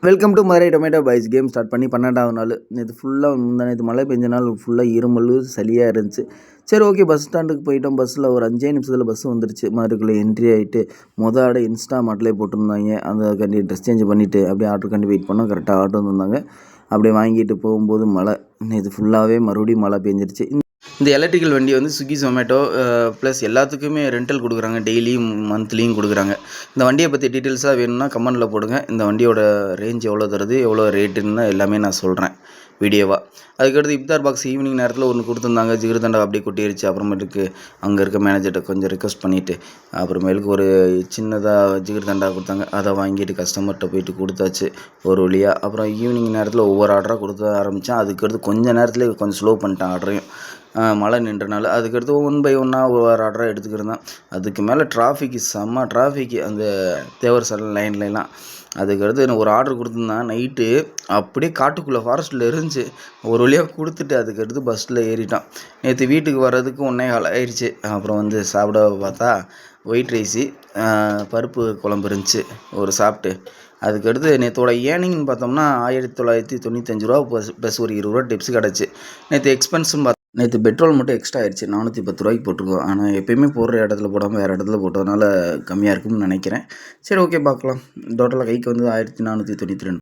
Welcome to Madurai tomato boys. Game start பண்ணி 12வது நாள். நேற்று ஃபுல்லாக முந்தானேற்று மழை பெஞ்ச நாள் ஃபுல்லாக இருமல் சளியாக இருந்துச்சு. சரி, ஓகே, பஸ் ஸ்டாண்டுக்கு போயிட்டோம். பஸ்ஸில் ஒரு 5 நிமிஷத்தில் பஸ் வந்துருச்சு. மதுரைக்குள்ளே என்ட்ரி ஆகிட்டு ஆடை இன்ஸ்டா மாட்டிலே போட்டிருந்தாங்க. அந்த கண்டி ட்ரெஸ் சேஞ்ச் பண்ணிவிட்டு அப்படியே ஆர்டர் கண்டி வெயிட் பண்ணோம். கரெக்டாக ஆர்டர் வந்திருந்தாங்க. அப்படியே வாங்கிட்டு போகும்போது மழை. நேற்று ஃபுல்லாகவே மறுபடியும் மழை பெஞ்சிருச்சு. இந்த எலக்ட்ரிக்கல் வண்டி வந்து ஸ்விக்கி ஜொமேட்டோ ப்ளஸ் எல்லாத்துக்குமே ரெண்டல் கொடுக்குறாங்க. டெய்லியும் மந்த்லியும் கொடுக்குறாங்க. இந்த வண்டியை பற்றி டீட்டெயில்ஸாக வேணும்னா கமெண்டில் போடுங்க. இந்த வண்டியோட ரேஞ்ச் எவ்வளோ தருது, எவ்வளோ ரேட்டுன்னு எல்லாமே நான் சொல்கிறேன் வீடியோவாக. அதுக்கடுத்து இஃப்தார் பாக்ஸ் ஈவினிங் நேரத்தில் ஒன்று கொடுத்துருந்தாங்க. ஜிகிர்தண்டா அப்படியே கொட்டிருச்சு. அப்புறமேட்டுக்கு அங்கே இருக்க மேனேஜர்கிட்ட கொஞ்சம் ரிக்வஸ்ட் பண்ணிவிட்டு அப்புறமேலுக்கு ஒரு சின்னதாக ஜிகிர்தண்டா கொடுத்தாங்க. அதை வாங்கிட்டு கஸ்டமர்கிட்ட போயிட்டு கொடுத்தாச்சு ஒரு வழியாக. அப்புறம் ஈவினிங் நேரத்தில் ஒவ்வொரு ஆர்டராக கொடுக்க ஆரம்பித்தேன். அதுக்கடுத்து கொஞ்சம் நேரத்தில் கொஞ்சம் ஸ்லோ பண்ணிட்டேன் ஆர்டரையும், மழை நின்றனால. அதுக்கடுத்து 1 by 1 ஒவ்வொரு ஆர்டராக எடுத்துக்கிருந்தேன். அதுக்கு மேலே டிராஃபிக்கு செம்ம டிராஃபிக்கு அந்த தேவர் சடல் லைன்லாம். அதுக்கடுத்து எனக்கு ஒரு ஆர்டர் கொடுத்துருந்தேன் நைட்டு. அப்படியே காட்டுக்குள்ளே ஃபாரஸ்ட்டில் இருந்துச்சு. ஒரு வழியாக கொடுத்துட்டு அதுக்கடுத்து பஸ்ஸில் ஏறிட்டான். நேற்று வீட்டுக்கு வர்றதுக்கு 1:15 ஆயிடுச்சு. அப்புறம் வந்து சாப்பிட பார்த்தா ஒயிட் ரைஸு பருப்பு குழம்பு இருந்துச்சு ஒரு சாப்பிட்டு. அதுக்கடுத்து நேற்றோட ஏர்னிங்னு பார்த்தோம்னா 1995 ரூபா ப்ளஸ் ஒரு 20 ரூபா டிப்ஸ் கிடச்சி. நேற்று எக்ஸ்பென்ஸும் நேற்று பெட்ரோல் மட்டும் எக்ஸ்ட்ரா ஆயிடுச்சு. 410 ரூபாய்க்கு போட்டிருக்கோம். ஆனால் எப்போயுமே போடுற இடத்துல போடாமல் வேறு இடத்துல போட்டதுனால கம்மியாக இருக்கும்னு நினைக்கிறேன். சரி, ஓகே, பார்க்கலாம். டோட்டலாக கைக்கு வந்து 1492.